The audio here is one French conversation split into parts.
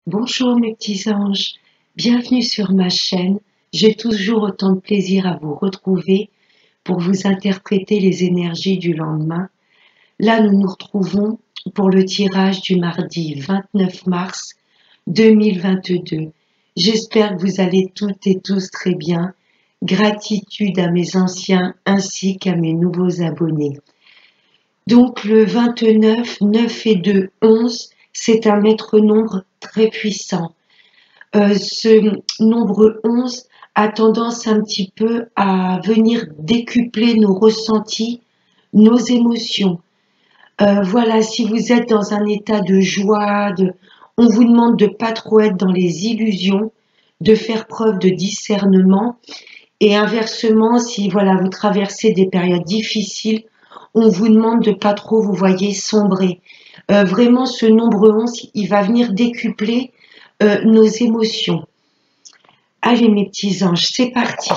Bonjour mes petits anges, bienvenue sur ma chaîne. J'ai toujours autant de plaisir à vous retrouver pour vous interpréter les énergies du lendemain. Là, nous nous retrouvons pour le tirage du mardi 29 mars 2022. J'espère que vous allez toutes et tous très bien. Gratitude à mes anciens ainsi qu'à mes nouveaux abonnés. Donc le 29, 9 et 2, 11, c'est un maître nombre très puissant. Ce nombre 11 a tendance un petit peu à venir décupler nos ressentis, nos émotions. Voilà, si vous êtes dans un état de joie, on vous demande de pas trop être dans les illusions, de faire preuve de discernement. Et inversement, si voilà, vous traversez des périodes difficiles, on vous demande de pas trop vous voyez sombrer. Vraiment, ce nombre 11, il va venir décupler nos émotions. Allez mes petits anges, c'est parti.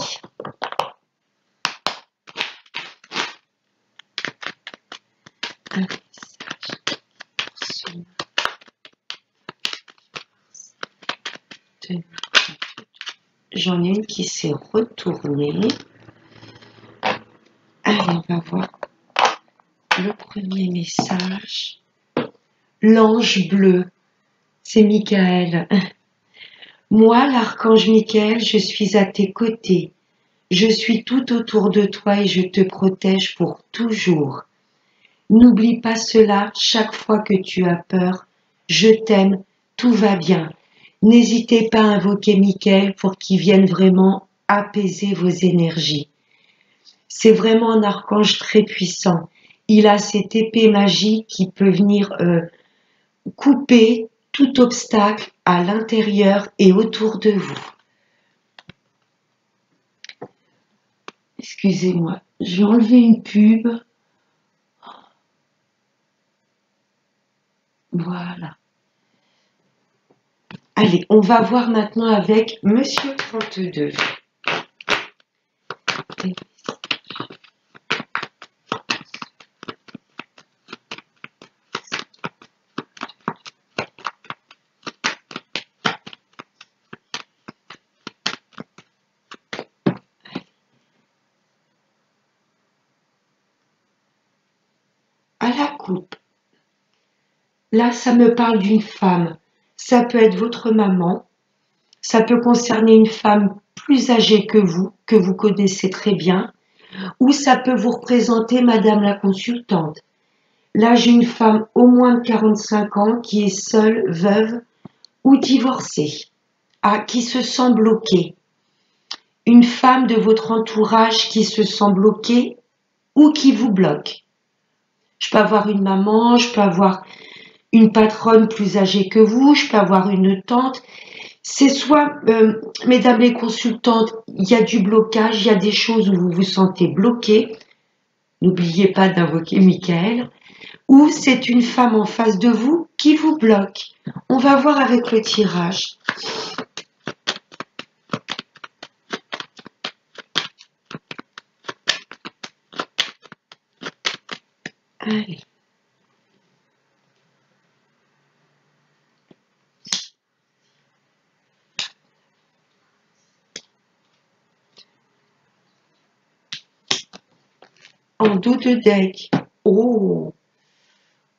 J'en ai une qui s'est retournée. Allez, on va voir le premier message. L'ange bleu, c'est Michael. Moi, l'archange Michael, je suis à tes côtés. Je suis tout autour de toi et je te protège pour toujours. N'oublie pas cela chaque fois que tu as peur. Je t'aime, tout va bien. N'hésitez pas à invoquer Michael pour qu'il vienne vraiment apaiser vos énergies. C'est vraiment un archange très puissant. Il a cette épée magique qui peut venir couper tout obstacle à l'intérieur et autour de vous. Excusez-moi, je vais enlever une pub. Voilà. Allez, on va voir maintenant avec Monsieur 32. À la coupe. Là, ça me parle d'une femme. Ça peut être votre maman. Ça peut concerner une femme plus âgée que vous connaissez très bien. Ou ça peut vous représenter Madame la consultante. Là, j'ai une femme au moins de 45 ans qui est seule, veuve ou divorcée, qui se sent bloquée. Une femme de votre entourage qui se sent bloquée ou qui vous bloque. Je peux avoir une maman, je peux avoir une patronne plus âgée que vous, je peux avoir une tante. C'est soit, mesdames les consultantes, il y a du blocage, il y a des choses où vous vous sentez bloqué. N'oubliez pas d'invoquer Michael. Ou c'est une femme en face de vous qui vous bloque. On va voir avec le tirage. Allez. En dos de deck. Oh.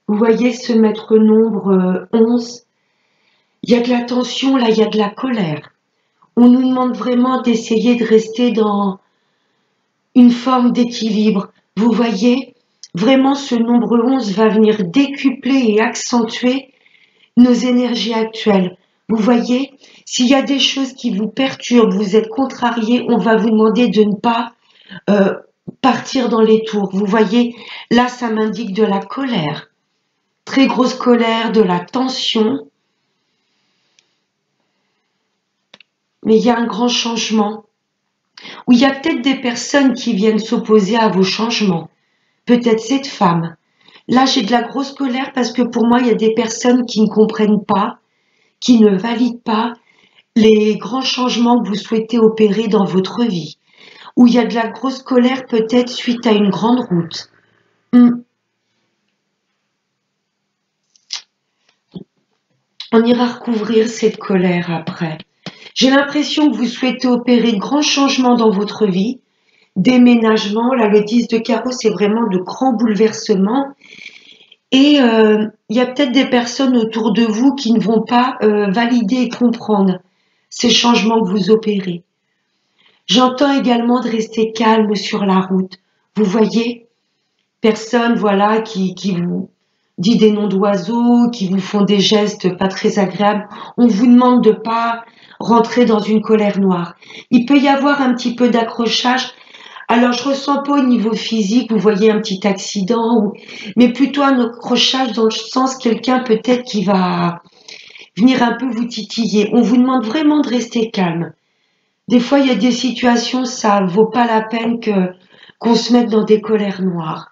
Vous voyez ce maître nombre 11. Il y a de la tension, là, il y a de la colère. On nous demande vraiment d'essayer de rester dans une forme d'équilibre. Vous voyez, vraiment ce nombre 11 va venir décupler et accentuer nos énergies actuelles. Vous voyez, s'il y a des choses qui vous perturbent, vous êtes contrarié, on va vous demander de ne pas partir dans les tours. Vous voyez, là, ça m'indique de la colère. Très grosse colère, de la tension. Mais il y a un grand changement. Ou il y a peut-être des personnes qui viennent s'opposer à vos changements. Peut-être cette femme. Là, j'ai de la grosse colère parce que pour moi, il y a des personnes qui ne comprennent pas, qui ne valident pas les grands changements que vous souhaitez opérer dans votre vie. Ou il y a de la grosse colère peut-être suite à une grande route. On ira recouvrir cette colère après. J'ai l'impression que vous souhaitez opérer de grands changements dans votre vie, déménagement. Là, le 10 de carreau, c'est vraiment de grands bouleversements. Et il y a peut-être des personnes autour de vous qui ne vont pas valider et comprendre ces changements que vous opérez. J'entends également de rester calme sur la route. Vous voyez, personne, voilà, qui vous dit des noms d'oiseaux, qui vous font des gestes pas très agréables. On vous demande de pas rentrer dans une colère noire. Il peut y avoir un petit peu d'accrochage. Alors, je ressens pas au niveau physique, vous voyez un petit accident, mais plutôt un accrochage dans le sens quelqu'un peut-être qui va venir un peu vous titiller. On vous demande vraiment de rester calme. Des fois, il y a des situations, ça vaut pas la peine qu'on se mette dans des colères noires.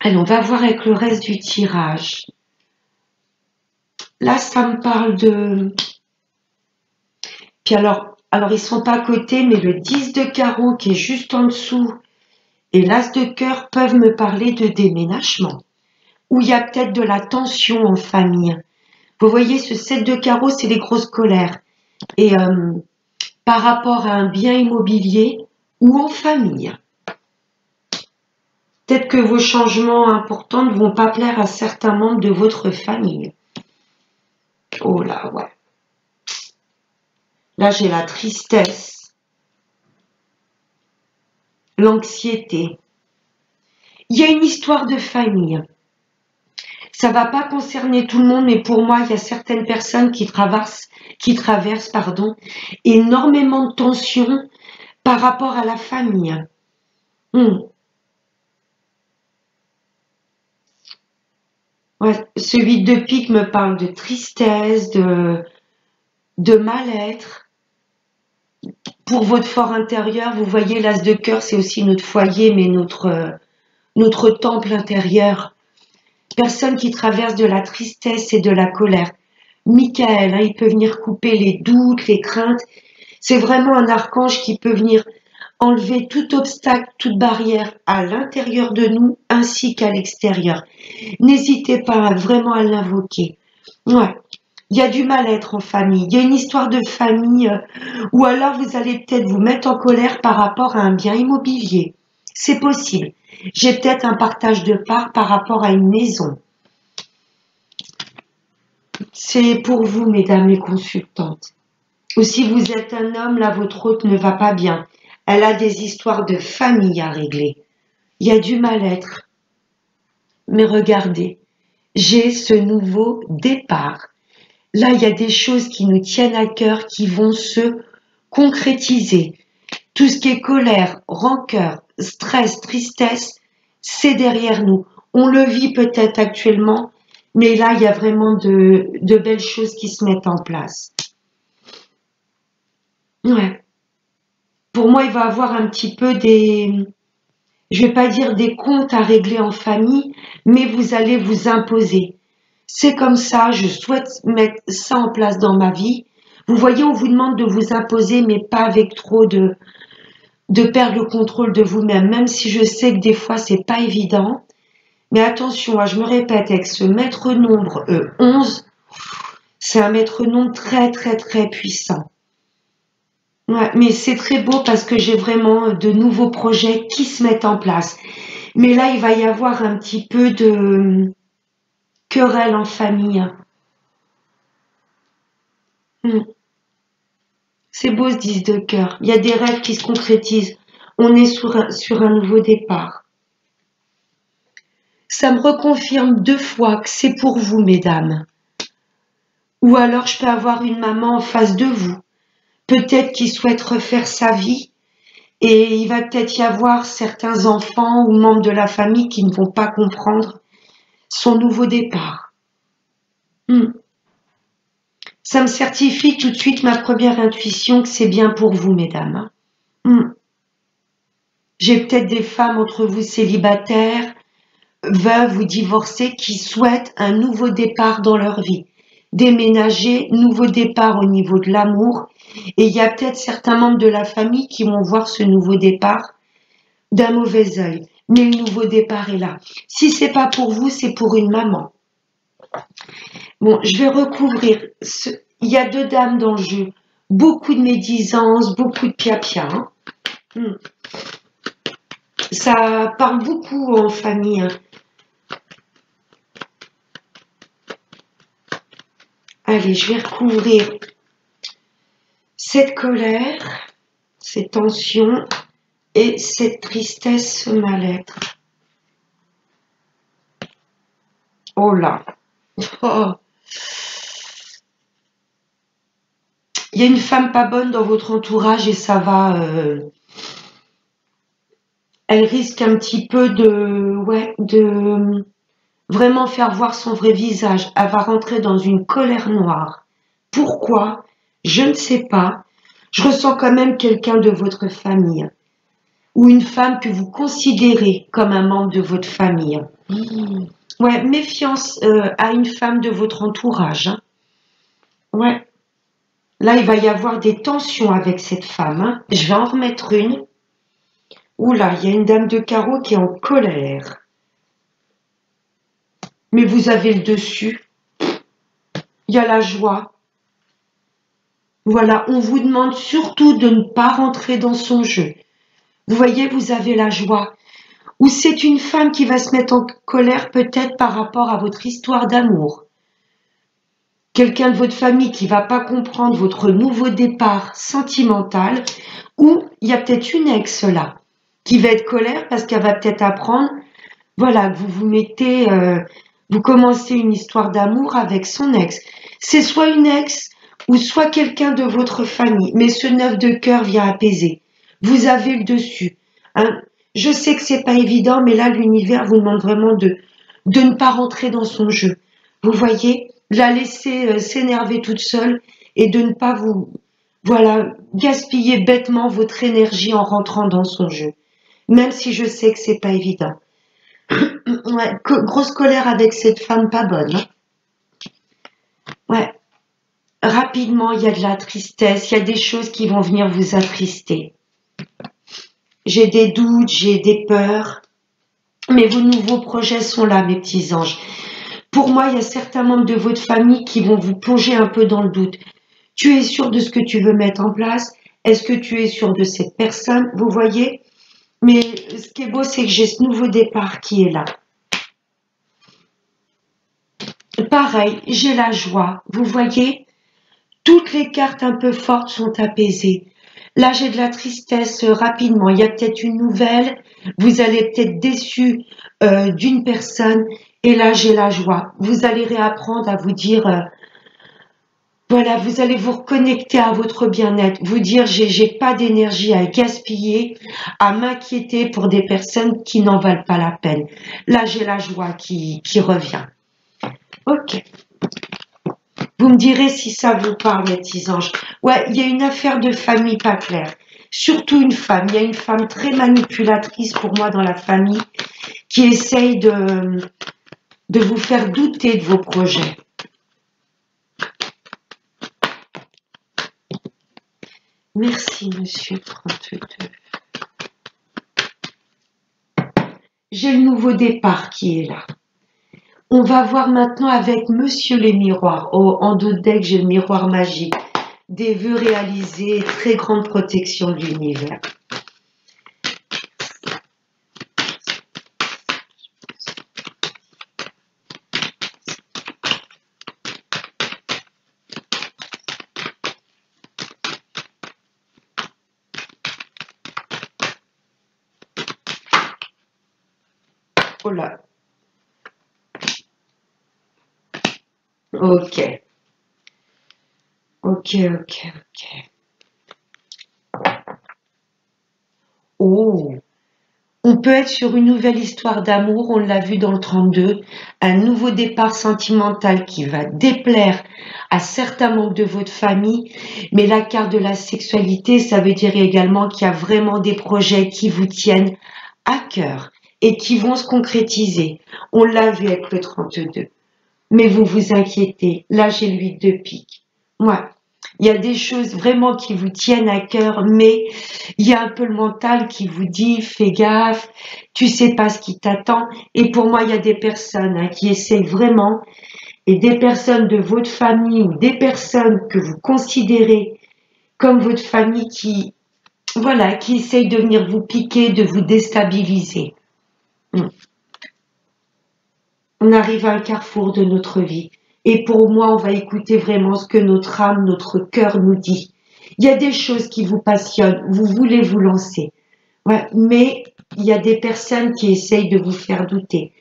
Allez, on va voir avec le reste du tirage. Là, ça me parle de... Puis alors ils sont pas à côté, mais le 10 de carreau qui est juste en dessous et l'as de cœur peuvent me parler de déménagement. Où il y a peut-être de la tension en famille. Vous voyez, ce 7 de carreau, c'est les grosses colères. Et par rapport à un bien immobilier ou en famille. Peut-être que vos changements importants ne vont pas plaire à certains membres de votre famille. Oh là, ouais. Là, j'ai la tristesse, l'anxiété. Il y a une histoire de famille. Ça va pas concerner tout le monde, mais pour moi, il y a certaines personnes qui traversent énormément de tensions par rapport à la famille. Ouais, ce 8 de pique me parle de tristesse, de mal-être. Pour votre fort intérieur, vous voyez, l'as de cœur, c'est aussi notre foyer, mais notre temple intérieur. Personne qui traverse de la tristesse et de la colère. Michael, il peut venir couper les doutes, les craintes. C'est vraiment un archange qui peut venir enlever tout obstacle, toute barrière à l'intérieur de nous ainsi qu'à l'extérieur. N'hésitez pas vraiment à l'invoquer. Ouais. Il y a du mal-être en famille. Il y a une histoire de famille ou alors vous allez peut-être vous mettre en colère par rapport à un bien immobilier. C'est possible. J'ai peut-être un partage de parts par rapport à une maison. C'est pour vous, mesdames les consultantes. Ou si vous êtes un homme, là, votre hôte ne va pas bien. Elle a des histoires de famille à régler. Il y a du mal-être. Mais regardez, j'ai ce nouveau départ. Là, il y a des choses qui nous tiennent à cœur, qui vont se concrétiser. Tout ce qui est colère, rancœur, stress, tristesse, c'est derrière nous. On le vit peut-être actuellement, mais là, il y a vraiment de belles choses qui se mettent en place. Ouais. Pour moi, il va y avoir un petit peu je vais pas dire des comptes à régler en famille, mais vous allez vous imposer. C'est comme ça, je souhaite mettre ça en place dans ma vie. Vous voyez, on vous demande de vous imposer, mais pas avec trop de perdre le contrôle de vous-même, même si je sais que des fois, c'est pas évident. Mais attention, je me répète, avec ce maître nombre 11, c'est un maître nombre très, très, très puissant. Ouais, mais c'est très beau parce que j'ai vraiment de nouveaux projets qui se mettent en place. Mais là, il va y avoir un petit peu de querelle en famille. C'est beau ce 10 de cœur. Il y a des rêves qui se concrétisent. On est sur un nouveau départ. Ça me reconfirme 2 fois que c'est pour vous, mesdames. Ou alors je peux avoir une maman en face de vous. Peut-être qui souhaite refaire sa vie. Et il va peut-être y avoir certains enfants ou membres de la famille qui ne vont pas comprendre son nouveau départ. Ça me certifie tout de suite ma première intuition que c'est bien pour vous, mesdames. J'ai peut-être des femmes entre vous célibataires, veuves ou divorcées qui souhaitent un nouveau départ dans leur vie. Déménager, nouveau départ au niveau de l'amour. Et il y a peut-être certains membres de la famille qui vont voir ce nouveau départ d'un mauvais œil. Mais le nouveau départ est là. Si c'est pas pour vous, c'est pour une maman. Bon, je vais recouvrir. Il y a deux dames dans le jeu. Beaucoup de médisance, beaucoup de pia-pia. Hein. Ça parle beaucoup en famille. Hein. Allez, je vais recouvrir cette colère, ces tensions et cette tristesse, ce mal-être. Oh là. Oh. Il y a une femme pas bonne dans votre entourage et ça va... elle risque un petit peu de vraiment faire voir son vrai visage. Elle va rentrer dans une colère noire. Pourquoi? Je ne sais pas. Je ressens quand même quelqu'un de votre famille ou une femme que vous considérez comme un membre de votre famille. Ouais, méfiance à une femme de votre entourage. Hein. Ouais. Là, il va y avoir des tensions avec cette femme. Hein. Je vais en remettre une. Oula, il y a une dame de carreau qui est en colère. Mais vous avez le dessus. Il y a la joie. Voilà, on vous demande surtout de ne pas rentrer dans son jeu. Vous voyez, vous avez la joie. Ou c'est une femme qui va se mettre en colère peut-être par rapport à votre histoire d'amour. Quelqu'un de votre famille qui va pas comprendre votre nouveau départ sentimental. Ou il y a peut-être une ex là qui va être colère parce qu'elle va peut-être apprendre, voilà, que vous vous mettez, vous commencez une histoire d'amour avec son ex. C'est soit une ex ou soit quelqu'un de votre famille, mais ce 9 de cœur vient apaiser. Vous avez le dessus. Hein. Je sais que c'est pas évident, mais là l'univers vous demande vraiment de ne pas rentrer dans son jeu. Vous voyez, la laisser s'énerver toute seule et de ne pas vous, voilà, gaspiller bêtement votre énergie en rentrant dans son jeu. Même si je sais que c'est pas évident. Ouais, grosse colère avec cette femme pas bonne. Hein. Ouais. Rapidement, il y a de la tristesse, il y a des choses qui vont venir vous attrister. J'ai des doutes, j'ai des peurs, mais vos nouveaux projets sont là, mes petits anges. Pour moi, il y a certains membres de votre famille qui vont vous plonger un peu dans le doute. Tu es sûr de ce que tu veux mettre en place? Est-ce que tu es sûr de cette personne? Vous voyez? Mais ce qui est beau, c'est que j'ai ce nouveau départ qui est là. Pareil, j'ai la joie. Vous voyez? Toutes les cartes un peu fortes sont apaisées. Là, j'ai de la tristesse rapidement. Il y a peut-être une nouvelle. Vous allez peut-être déçu d'une personne. Et là, j'ai la joie. Vous allez réapprendre à vous dire, voilà, vous allez vous reconnecter à votre bien-être. Vous dire, j'ai pas d'énergie à gaspiller, à m'inquiéter pour des personnes qui n'en valent pas la peine. Là, j'ai la joie qui revient. Ok. Vous me direz si ça vous parle, mes petits anges. Ouais, il y a une affaire de famille pas claire. Surtout une femme. Il y a une femme très manipulatrice pour moi dans la famille qui essaye de vous faire douter de vos projets. Merci, monsieur 32. J'ai le nouveau départ qui est là. On va voir maintenant avec Monsieur les miroirs. Oh, en d'autres decks, j'ai le miroir magique. Des vœux réalisés, très grande protection de l'univers. Oh là. Ok. Ok. Oh. On peut être sur une nouvelle histoire d'amour, on l'a vu dans le 32, un nouveau départ sentimental qui va déplaire à certains membres de votre famille, mais la carte de la sexualité, ça veut dire également qu'il y a vraiment des projets qui vous tiennent à cœur et qui vont se concrétiser. On l'a vu avec le 32. Mais vous vous inquiétez, là j'ai l'huile de pique. Ouais. Il y a des choses vraiment qui vous tiennent à cœur, mais il y a un peu le mental qui vous dit fais gaffe, tu sais pas ce qui t'attend. Et pour moi, il y a des personnes qui essaient vraiment et des personnes de votre famille ou des personnes que vous considérez comme votre famille qui, voilà, qui essayent de venir vous piquer, de vous déstabiliser. On arrive à un carrefour de notre vie. Et pour moi, on va écouter vraiment ce que notre âme, notre cœur nous dit. Il y a des choses qui vous passionnent, vous voulez vous lancer. Ouais, mais il y a des personnes qui essayent de vous faire douter.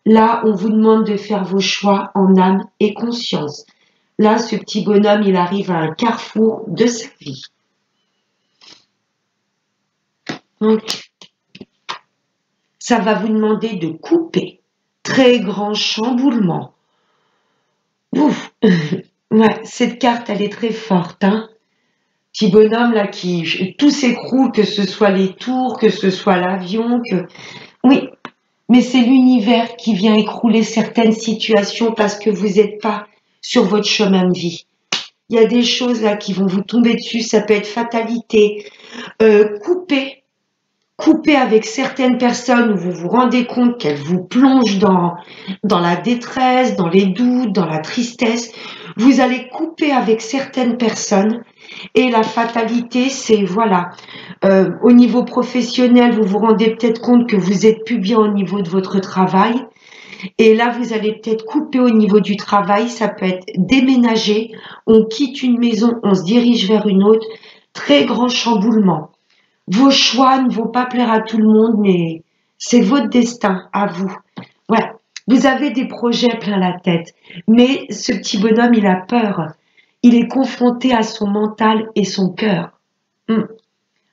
Là, on vous demande de faire vos choix en âme et conscience. Là, ce petit bonhomme, il arrive à un carrefour de sa vie. Donc, ça va vous demander de couper. Très grand chamboulement. Ouf. Ouais, cette carte, elle est très forte, hein. Petit bonhomme là qui tout s'écroule, que ce soit les tours, que ce soit l'avion, que oui, mais c'est l'univers qui vient écrouler certaines situations parce que vous n'êtes pas sur votre chemin de vie. Il y a des choses là qui vont vous tomber dessus, ça peut être fatalité, couper avec certaines personnes où vous vous rendez compte qu'elles vous plongent dans la détresse, dans les doutes, dans la tristesse. Vous allez couper avec certaines personnes et la fatalité, c'est voilà, au niveau professionnel, vous vous rendez peut-être compte que vous êtes plus bien au niveau de votre travail et là, vous allez peut-être couper au niveau du travail, ça peut être déménager, on quitte une maison, on se dirige vers une autre, très grand chamboulement. Vos choix ne vont pas plaire à tout le monde, mais c'est votre destin, à vous. Ouais, vous avez des projets plein la tête, mais ce petit bonhomme, il a peur. Il est confronté à son mental et son cœur.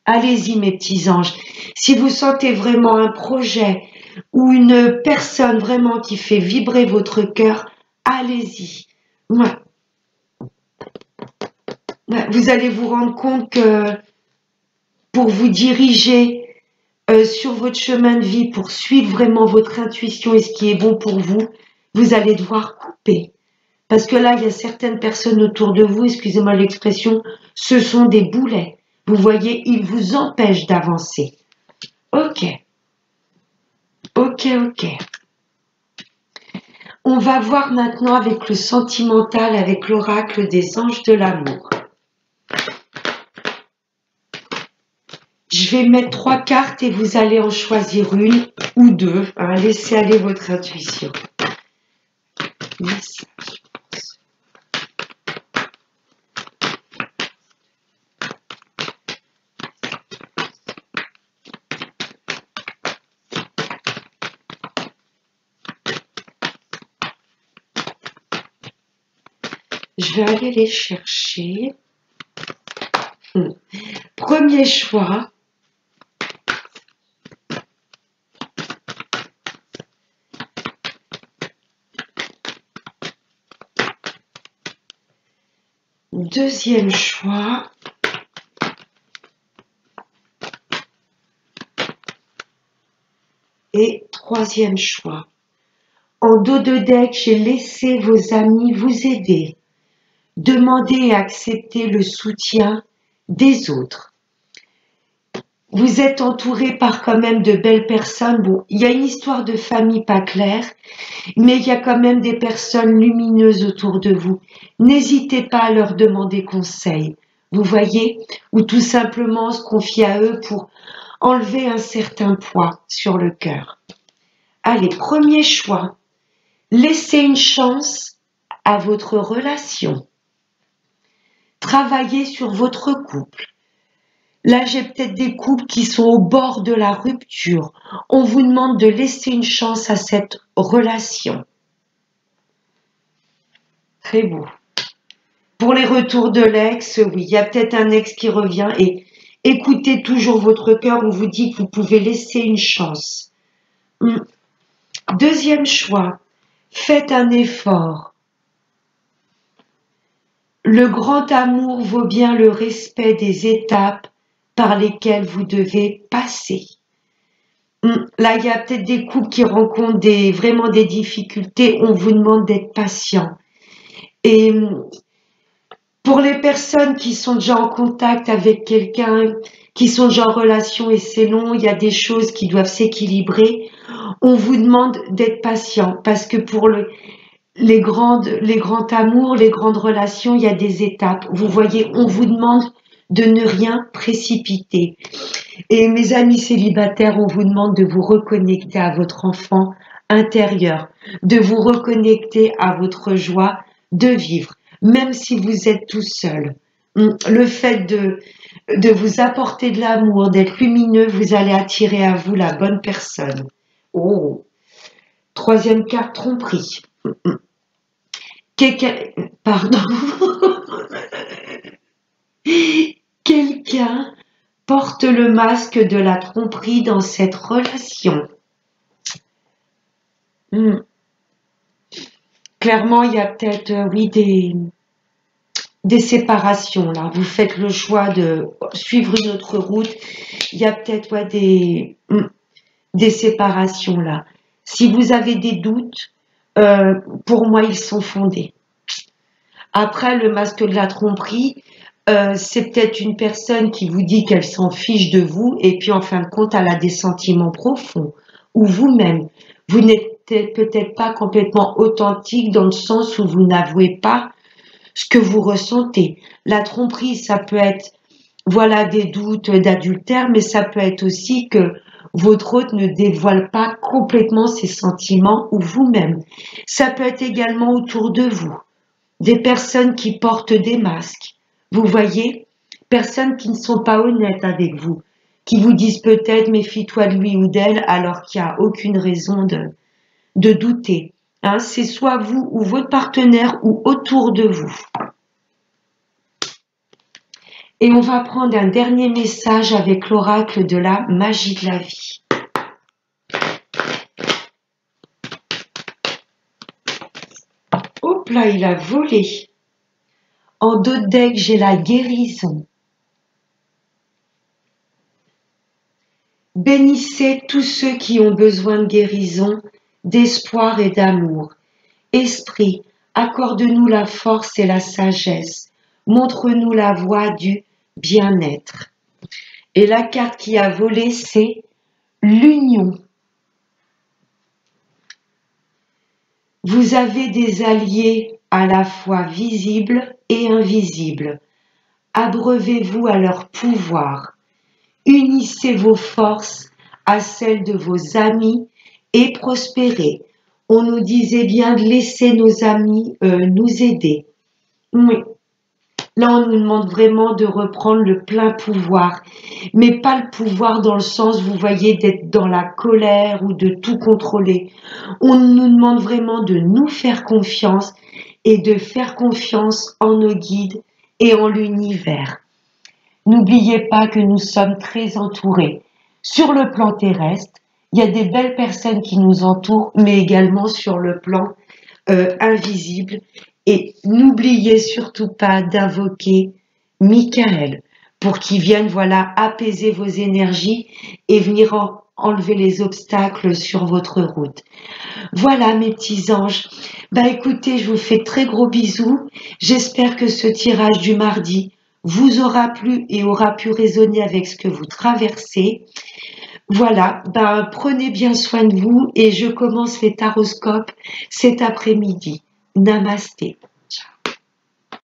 Allez-y, mes petits anges. Si vous sentez vraiment un projet ou une personne vraiment qui fait vibrer votre cœur, allez-y. Ouais. Ouais, vous allez vous rendre compte que pour vous diriger sur votre chemin de vie, pour suivre vraiment votre intuition et ce qui est bon pour vous, vous allez devoir couper. Parce que là, il y a certaines personnes autour de vous, excusez-moi l'expression, ce sont des boulets. Vous voyez, ils vous empêchent d'avancer. Ok. On va voir maintenant avec le sentimental, avec l'oracle des anges de l'amour. Je vais mettre 3 cartes et vous allez en choisir une ou 2. Hein, laissez aller votre intuition. Yes. Je vais aller les chercher. Premier choix. Deuxième choix. Et troisième choix. En dos de deck, j'ai laissé vos amis vous aider. Demandez et acceptez le soutien des autres. Vous êtes entouré par quand même de belles personnes. Bon, il y a une histoire de famille pas claire, mais il y a quand même des personnes lumineuses autour de vous. N'hésitez pas à leur demander conseil, vous voyez, ou tout simplement se confier à eux pour enlever un certain poids sur le cœur. Allez, premier choix. Laissez une chance à votre relation. Travaillez sur votre couple. Là, j'ai peut-être des couples qui sont au bord de la rupture. On vous demande de laisser une chance à cette relation. Très beau. Pour les retours de l'ex, oui, il y a peut-être un ex qui revient et écoutez toujours votre cœur. On vous dit que vous pouvez laisser une chance. Deuxième choix, faites un effort. Le grand amour vaut bien le respect des étapes par lesquelles vous devez passer. Là, il y a peut-être des couples qui rencontrent vraiment des difficultés. On vous demande d'être patient. Et pour les personnes qui sont déjà en contact avec quelqu'un, qui sont déjà en relation et c'est long, il y a des choses qui doivent s'équilibrer. On vous demande d'être patient parce que les grands amours, les grandes relations, il y a des étapes. Vous voyez, on vous demande de ne rien précipiter. Et mes amis célibataires, on vous demande de vous reconnecter à votre enfant intérieur, de vous reconnecter à votre joie de vivre, même si vous êtes tout seul. Le fait de vous apporter de l'amour, d'être lumineux, vous allez attirer à vous la bonne personne. Oh, troisième carte, tromperie. Quelqu'un, pardon, quelqu'un porte le masque de la tromperie dans cette relation. Clairement, il y a peut-être, oui, des séparations là. Vous faites le choix de suivre une autre route. Il y a peut-être des séparations là. Si vous avez des doutes, pour moi, ils sont fondés. Après, le masque de la tromperie, c'est peut-être une personne qui vous dit qu'elle s'en fiche de vous et puis en fin de compte, elle a des sentiments profonds. Ou vous-même, vous n'êtes peut-être pas complètement authentique dans le sens où vous n'avouez pas ce que vous ressentez. La tromperie, ça peut être, voilà, des doutes d'adultère, mais ça peut être aussi que votre hôte ne dévoile pas complètement ses sentiments ou vous-même. Ça peut être également autour de vous, des personnes qui portent des masques. Vous voyez, personnes qui ne sont pas honnêtes avec vous, qui vous disent peut-être méfie-toi de lui ou d'elle alors qu'il n'y a aucune raison de douter. Hein, c'est soit vous ou votre partenaire ou autour de vous. Et on va prendre un dernier message avec l'oracle de la magie de la vie. Hop là, il a volé. En dos de deck, j'ai la guérison. Bénissez tous ceux qui ont besoin de guérison, d'espoir et d'amour. Esprit, accorde-nous la force et la sagesse. Montre-nous la voie du bien-être. Et la carte qui a volé, c'est l'union. Vous avez des alliés à la fois visibles et invisibles. Abreuvez-vous à leur pouvoir. Unissez vos forces à celles de vos amis et prospérez. On nous disait bien de laisser nos amis nous aider. Oui. Là, on nous demande vraiment de reprendre le plein pouvoir, mais pas le pouvoir dans le sens, vous voyez, d'être dans la colère ou de tout contrôler. On nous demande vraiment de nous faire confiance et de faire confiance en nos guides et en l'univers. N'oubliez pas que nous sommes très entourés. Sur le plan terrestre, il y a des belles personnes qui nous entourent, mais également sur le plan invisible. Et n'oubliez surtout pas d'invoquer Michael pour qu'il vienne, voilà, apaiser vos énergies et venir enlever les obstacles sur votre route. Voilà mes petits anges. Bah écoutez, je vous fais très gros bisous. J'espère que ce tirage du mardi vous aura plu et aura pu résonner avec ce que vous traversez. Voilà, ben prenez bien soin de vous et je commence les taroscopes cet après-midi. Namasté.